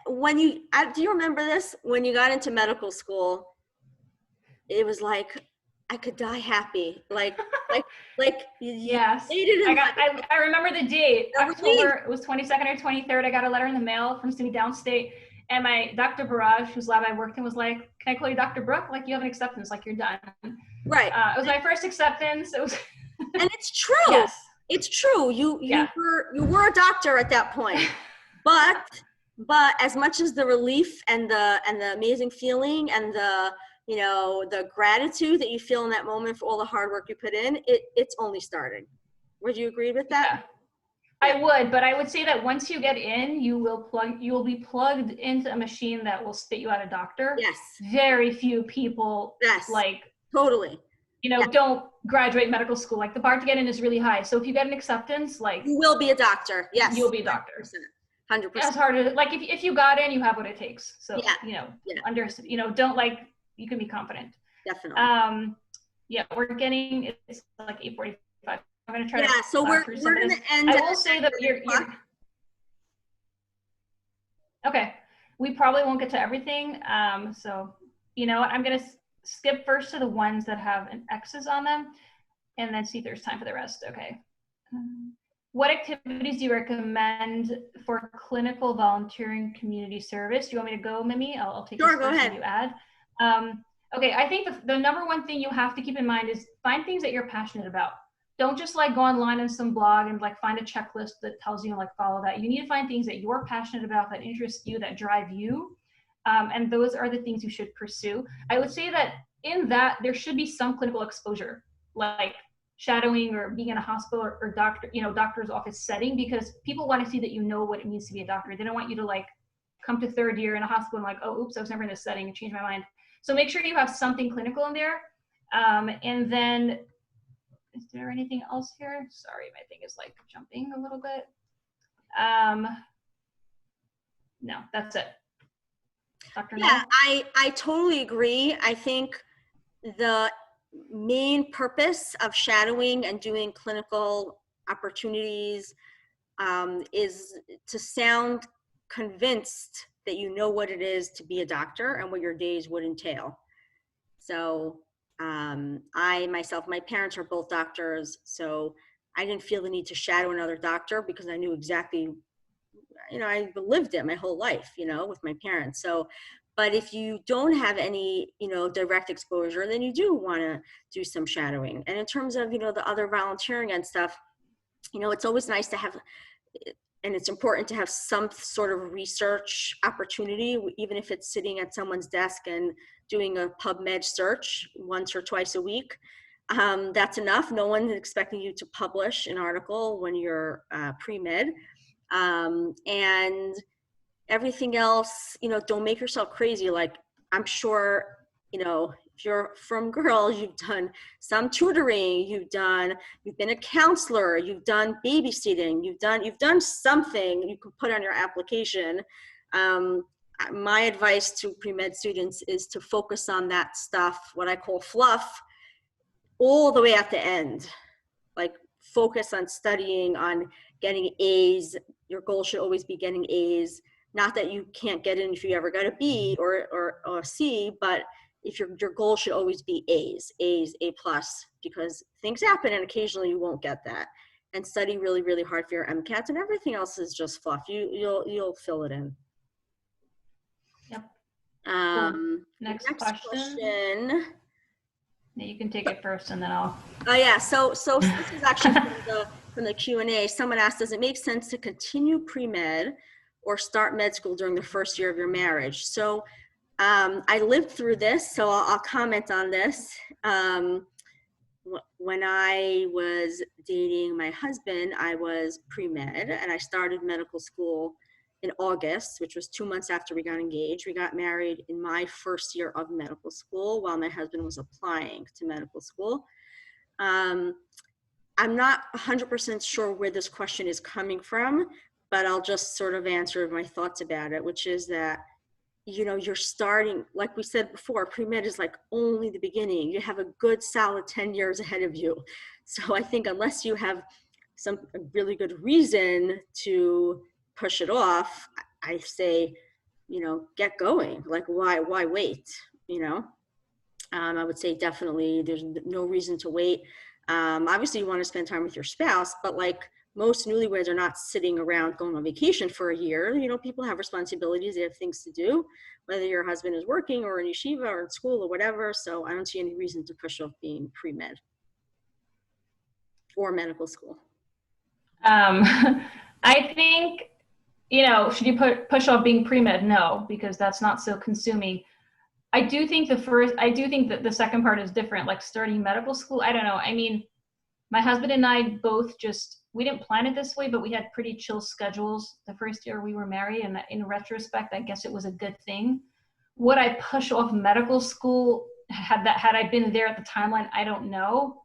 Do you remember this? When you got into medical school, it was like I could die happy. Like yes. I remember the date. October. It was 22nd or 23rd. I got a letter in the mail from SUNY Downstate. And my Dr. Barrage, whose lab I worked in, was like, "Can I call you Dr. Brooke? Like, you have an acceptance, like you're done." Right. It was my first acceptance. It was. And it's true. Yes. It's true. You were a doctor at that point, but as much as the relief and the amazing feeling and the gratitude that you feel in that moment for all the hard work you put in, it's only starting. Would you agree with that? Yeah. I would, but I would say that once you get in, you will be plugged into a machine that will spit you out a doctor. Yes. Very few people totally. Don't graduate medical school. Like the bar to get in is really high. So if you get an acceptance, like you will be a doctor. Yes. You'll be a doctor. As hard as, like, if you got in, you have what it takes. So, Yeah. you know, Yeah. don't, like, you can be confident. Definitely. Yeah, it's like 8:45. I'm going to try Yeah, to so plow we're through some of gonna this. end I at will say that 9 o'clock. okay. We probably won't get to everything. So, you know what, I'm going to skip first to the ones that have an X's on them and then see if there's time for the rest. Okay. What activities do you recommend for clinical volunteering community service? Do you want me to go, Mimi? I'll take Sure, this go first ahead. and you add. Okay, I think the number one thing you have to keep in mind is find things that you're passionate about. Don't just like go online on some blog and like find a checklist that tells you like follow that. You need to find things that you're passionate about, that interest you, that drive you. And those are the things you should pursue. I would say that in that there should be some clinical exposure, like shadowing or being in a hospital or doctor's office setting, because people want to see that you know what it means to be a doctor. They don't want you to like come to third year in a hospital and like, oh, oops, I was never in this setting and changed my mind. So make sure you have something clinical in there. And then, is there anything else here? Sorry, my thing is like jumping a little bit. No, that's it. Dr. Yeah, Null? I totally agree. I think the main purpose of shadowing and doing clinical opportunities is to sound convinced that you know what it is to be a doctor and what your days would entail. So I myself, my parents are both doctors, so I didn't feel the need to shadow another doctor because I knew exactly, you know, I lived it my whole life, you know, with my parents. So, but if you don't have any, you know, direct exposure, then you do want to do some shadowing. And in terms of, you know, the other volunteering and stuff, you know, it's always nice to have, and it's important to have some sort of research opportunity, even if it's sitting at someone's desk and doing a PubMed search once or twice a week. That's enough. No one's expecting you to publish an article when you're pre-med. And everything else, you know, don't make yourself crazy. Like, I'm sure, you know, if you're from girls, you've done some tutoring, you've been a counselor, you've done babysitting, you've done something you can put on your application. My advice to pre-med students is to focus on that stuff, what I call fluff, all the way at the end. Like, focus on studying, on getting A's. Your goal should always be getting A's. Not that you can't get in if you ever got a B or a C, but if your goal should always be A's, A+, because things happen and occasionally you won't get that. And study really, really hard for your MCATs, and everything else is just fluff. You'll fill it in. Yep. Cool. Next question. Yeah, you can take it first and then I'll. Oh yeah, so this is actually from the Q&A. Someone asked, does it make sense to continue pre-med or start med school during the first year of your marriage? So I lived through this, so I'll comment on this. When I was dating my husband, I was pre-med and I started medical school in August, which was 2 months after we got engaged. We got married in my first year of medical school while my husband was applying to medical school. I'm not 100% sure where this question is coming from, but I'll just sort of answer my thoughts about it, which is that, you know, you're starting, like we said before, pre-med is like only the beginning. You have a good solid 10 years ahead of you. So I think unless you have some really good reason to push it off, I say, you know, get going. Like, why wait, you know? I would say definitely there's no reason to wait. Obviously you want to spend time with your spouse, but like most newlyweds are not sitting around going on vacation for a year. You know, people have responsibilities, they have things to do, whether your husband is working or in yeshiva or in school or whatever. So I don't see any reason to push off being pre-med or medical school. I think, you know, should you push off being pre-med? No, because that's not so consuming. I do think that the second part is different, like starting medical school. I don't know. I mean, my husband and I both we didn't plan it this way, but we had pretty chill schedules the first year we were married. And in retrospect, I guess it was a good thing. Would I push off medical school had I been there at the timeline? I don't know.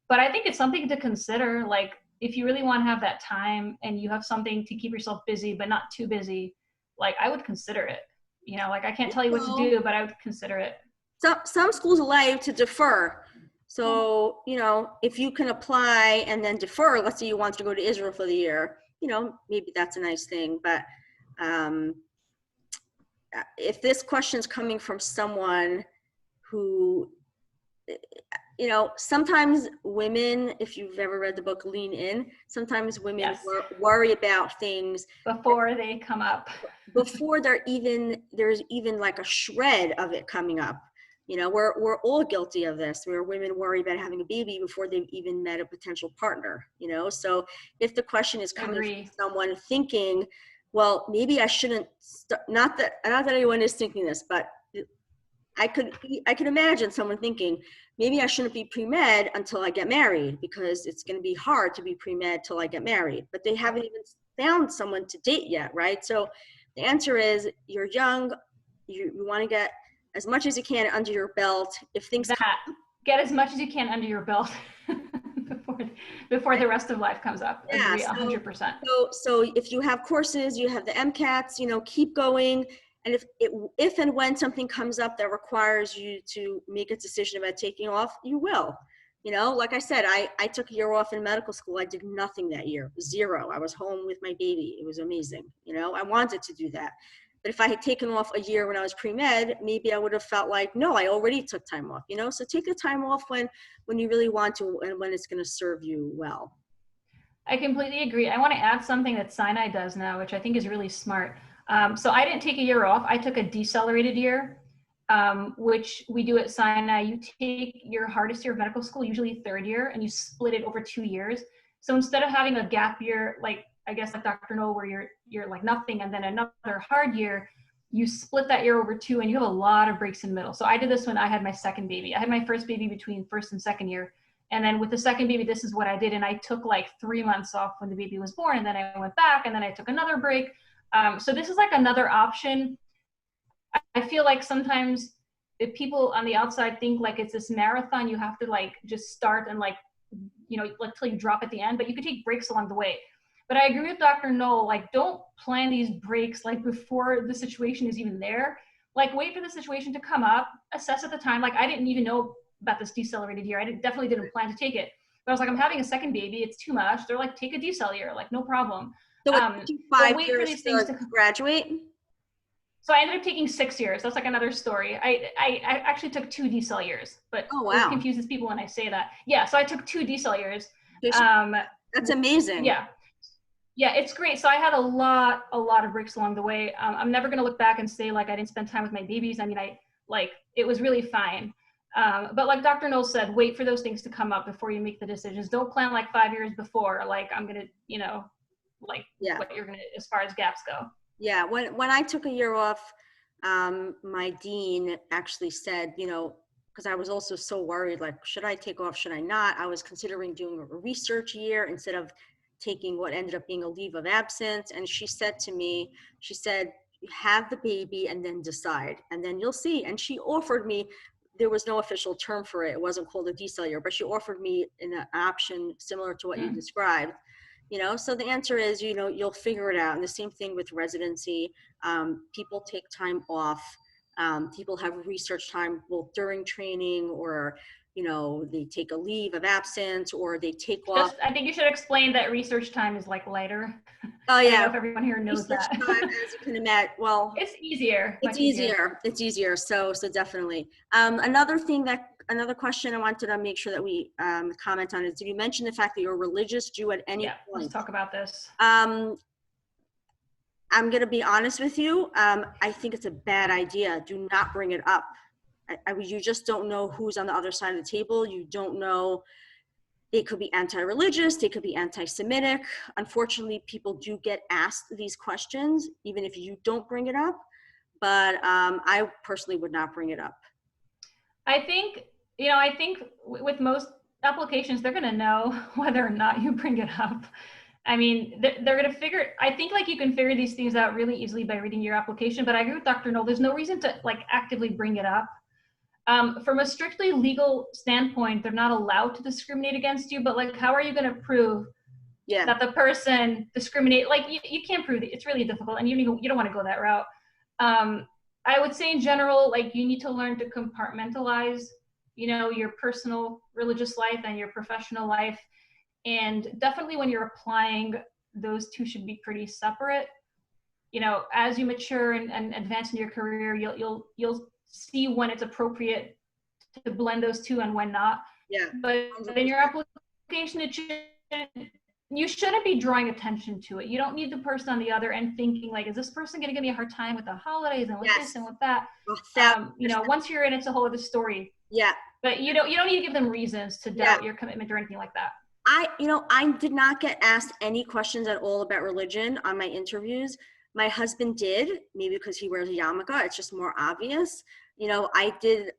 But I think it's something to consider. Like, if you really want to have that time and you have something to keep yourself busy, but not too busy, like I would consider it. You know, like I can't tell you what to do, but I would consider it. Some schools allow you to defer. So, you know, if you can apply and then defer, let's say you want to go to Israel for the year, you know, maybe that's a nice thing. But if this question is coming from someone who, you know, sometimes women, if you've ever read the book Lean In, sometimes women Yes. worry about things before they come up, before there's even like a shred of it coming up. You know, we're all guilty of this, where women worry about having a baby before they've even met a potential partner, you know? So if the question is coming from someone thinking, well, maybe I shouldn't, not that anyone is thinking this, but I could imagine someone thinking, maybe I shouldn't be pre-med until I get married, because it's going to be hard to be pre-med till I get married, but they haven't even found someone to date yet, right? So the answer is, you're young, you want to get as much as you can under your belt. If things get as much as you can under your belt before the rest of life comes up. Yeah, agree 100%. So if you have courses, you have the MCATs, you know, keep going. And if and when something comes up that requires you to make a decision about taking off, you will. You know, like I said, I took a year off in medical school. I did nothing that year, zero. I was home with my baby. It was amazing. You know, I wanted to do that. But if I had taken off a year when I was pre-med, maybe I would have felt like, no, I already took time off, you know? So take the time off when you really want to and when it's going to serve you well. I completely agree. I want to add something that Sinai does now, which I think is really smart. So I didn't take a year off. I took a decelerated year, which we do at Sinai. You take your hardest year of medical school, usually third year, and you split it over 2 years. So instead of having a gap year, like I guess like Dr. Noel, where you're like nothing and then another hard year, you split that year over 2 and you have a lot of breaks in the middle. So I did this when I had my second baby. I had my first baby between first and second year. And then with the second baby, this is what I did. And I took like 3 months off when the baby was born, and then I went back, and then I took another break. So this is like another option. I feel like sometimes if people on the outside think like it's this marathon, you have to like just start and like, you know, like till you drop at the end, but you could take breaks along the way. But I agree with Dr. Noel, like don't plan these breaks like before the situation is even there. Like wait for the situation to come up, assess at the time. Like I didn't even know about this decelerated year. I definitely didn't plan to take it. But I was like, I'm having a second baby. It's too much. They're like, take a decel year. Like, no problem. So it took 5 years to graduate? So I ended up taking 6 years. That's like another story. I actually took 2 decel years, but oh, wow. It confuses people when I say that. Yeah, so I took 2 decel years. That's amazing. Yeah. Yeah, it's great. So I had a lot of breaks along the way. I'm never going to look back and say like I didn't spend time with my babies. I mean, it was really fine. But like Dr. Noel said, wait for those things to come up before you make the decisions. Don't plan like 5 years before, like I'm going to, you know, like what you're going to, as far as gaps go. Yeah. When I took a year off, my dean actually said, you know, because I was also so worried, like, should I take off? Should I not? I was considering doing a research year instead of taking what ended up being a leave of absence. And she said to me, she said, have the baby and then decide, and then you'll see. And she offered me, there was no official term for it. It wasn't called a decel year, but she offered me an option similar to what you described. You know, so the answer is, you know, you'll figure it out. And the same thing with residency. People take time off. People have research time both during training, or, you know, they take a leave of absence, or they take off. I think you should explain that research time is like lighter. Oh yeah. I don't know if everyone here knows research that. Time, as you can imagine, well, it's easier. It's easier. So definitely. Another question I wanted to make sure that we comment on is, did you mention the fact that you're a religious Jew at any point? Let's talk about this. I'm going to be honest with you. I think it's a bad idea. Do not bring it up. You just don't know who's on the other side of the table. You don't know. They could be anti-religious. They could be anti-Semitic. Unfortunately, people do get asked these questions, even if you don't bring it up. But I personally would not bring it up. I think with most applications, they're going to know whether or not you bring it up. I mean, they're going to figure, I think like you can figure these things out really easily by reading your application, but I agree with Dr. Noel, there's no reason to like actively bring it up. From a strictly legal standpoint, they're not allowed to discriminate against you, but like, how are you going to prove Yeah. that the person discriminate, like you can't prove it. It's really difficult, and you don't want to go that route. I would say in general, like you need to learn to compartmentalize, you know, your personal religious life and your professional life. And definitely when you're applying, those two should be pretty separate. You know, as you mature and advance in your career, you'll see when it's appropriate to blend those two and when not. Yeah. But 100%. in your application, you shouldn't be drawing attention to it. You don't need the person on the other end thinking like, is this person going to give me a hard time with the holidays and with this and with that? You know, once you're in, it's a whole other story. Yeah. But you don't need to give them reasons to doubt your commitment or anything like that. I did not get asked any questions at all about religion on my interviews. My husband did, maybe because he wears a yarmulke. It's just more obvious. You know, I did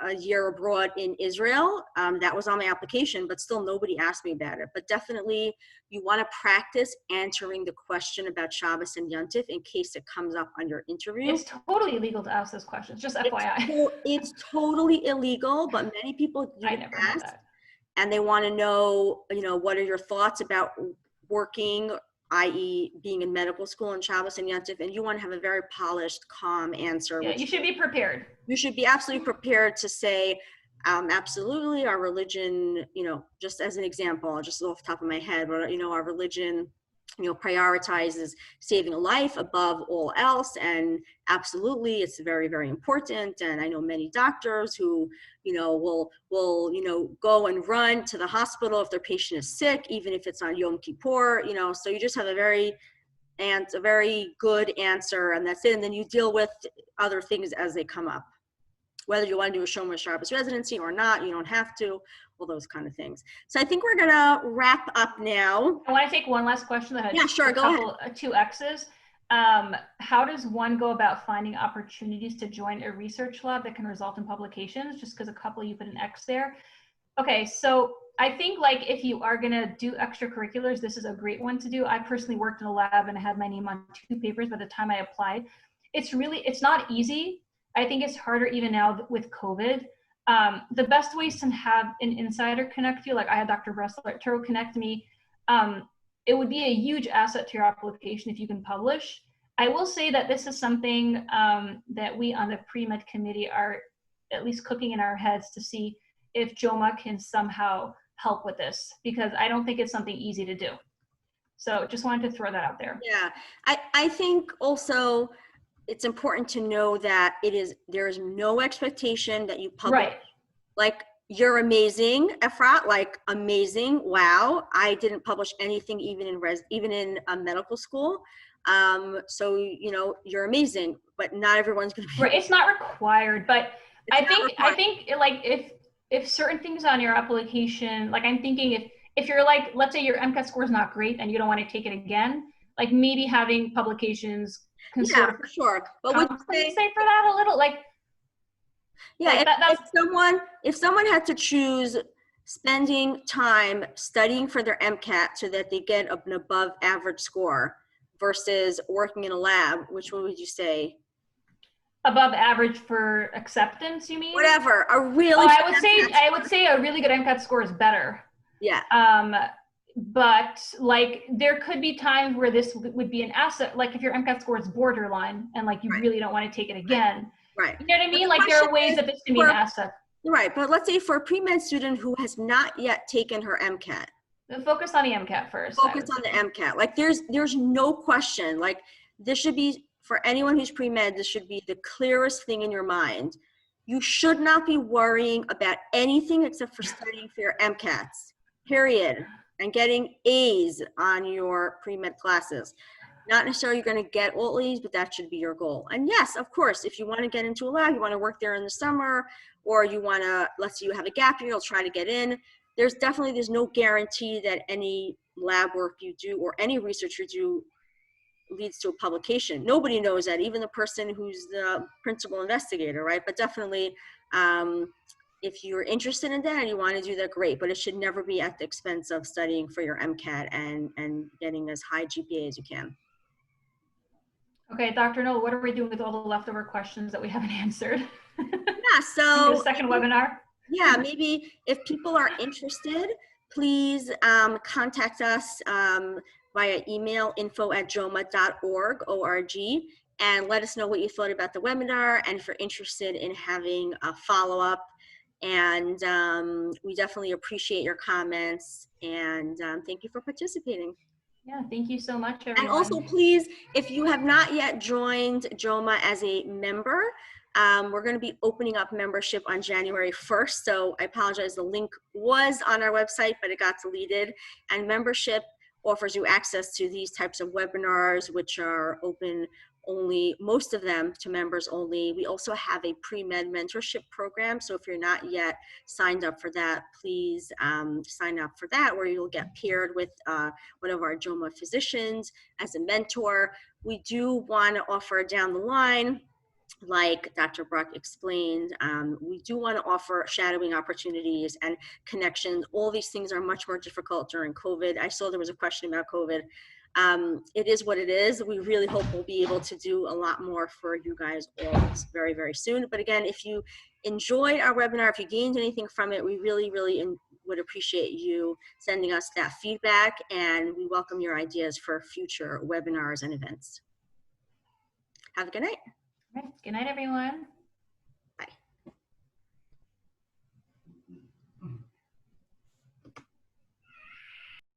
a year abroad in Israel. That was on my application, but still nobody asked me about it. But definitely you want to practice answering the question about Shabbos and Yontif in case it comes up on your interview. It's totally illegal to ask those questions, just FYI. It's totally illegal, but many people do I never know that. And they want to know, you know, what are your thoughts about working, i.e. being in medical school in Shabbos and Yontif, and you want to have a very polished, calm answer. Yeah, you should be prepared. You should be absolutely prepared to say, absolutely, our religion, you know, just as an example, just off the top of my head, but, you know, our religion, you know, prioritizes saving a life above all else. And absolutely, it's very, very important. And I know many doctors who, you know, will, you know, go and run to the hospital if their patient is sick, even if it's on Yom Kippur, you know, so you just have a very good answer, and that's it. And then you deal with other things as they come up. Whether you want to do a Shomer Shabbos residency or not, you don't have to, all those kind of things. So I think we're going to wrap up now. I want to take one last question that had sure, go ahead. 2 X's. How does one go about finding opportunities to join a research lab that can result in publications? Just because a couple you put an X there. Okay, so I think like if you are going to do extracurriculars, this is a great one to do. I personally worked in a lab and I had my name on 2 papers by the time I applied. It's not easy. I think it's harder even now with COVID. The best ways to have an insider connect you, like I had Dr. Bressler connect me. It would be a huge asset to your application if you can publish. I will say that this is something that we on the Premed committee are at least cooking in our heads to see if JOWMA can somehow help with this, because I don't think it's something easy to do. So just wanted to throw that out there. Yeah, I think also it's important to know that there is no expectation that you publish. Right. Like, you're amazing, Efrat, like amazing. Wow. I didn't publish anything even in medical school. So, you know, you're amazing, but not everyone's going to be. Right. It's not required, but I think like if certain things on your application, like I'm thinking if you're like, let's say your Mcat score is not great and you don't want to take it again, like maybe having publications for sure. But would you say for that a little, like, yeah, like if someone had to choose spending time studying for their Mcat so that they get an above average score versus working in a lab, which one would you say? Above average for acceptance, you mean? Whatever. I would say a really good Mcat score is better. Yeah. But like there could be times where this would be an asset, like if your Mcat score is borderline and like you really don't want to take it again. Right. You know what I mean? Like there are ways that this can be an asset. Right. But let's say for a pre-med student who has not yet taken her Mcat. Then focus on the Mcat first. Focus on the Mcat. Like there's no question. Like this should be, for anyone who's pre-med, this should be the clearest thing in your mind. You should not be worrying about anything except for studying for your Mcats, period. And getting A's on your pre-med classes. Not necessarily you're going to get all A's, but that should be your goal. And yes, of course, if you want to get into a lab, you want to work there in the summer, or you want to, let's say you have a gap year, you'll try to get in. There's no guarantee that any lab work you do or any research you do leads to a publication. Nobody knows that, even the person who's the principal investigator, right? But definitely, if you're interested in that and you want to do that, great, but it should never be at the expense of studying for your MCAT and getting as high GPA as you can. Okay, Dr. Noel, what are we doing with all the leftover questions that we haven't answered? Yeah, so the second webinar? Yeah, maybe if people are interested, please contact us via email, info@jowma.org, O-R-G, and let us know what you thought about the webinar and if you're interested in having a follow-up. And we definitely appreciate your comments, and thank you for participating. Yeah, thank you so much, And everyone. also, please, if you have not yet joined JOWMA as a member, we're going to be opening up membership on January 1st. So I apologize, the link was on our website, but it got deleted. And membership offers you access to these types of webinars, which are open only, most of them to members only. We also have a pre-med mentorship program. So if you're not yet signed up for that, please sign up for that, where you'll get paired with one of our JOWMA physicians as a mentor. We do want to offer down the line, like Dr. Bruck explained, we do want to offer shadowing opportunities and connections. All these things are much more difficult during COVID. I saw there was a question about COVID. It is what it is. We really hope we'll be able to do a lot more for you guys all very, very soon. But again, if you enjoyed our webinar, if you gained anything from it, we really, really would appreciate you sending us that feedback, and we welcome your ideas for future webinars and events. Have a good night. All right. Good night, everyone.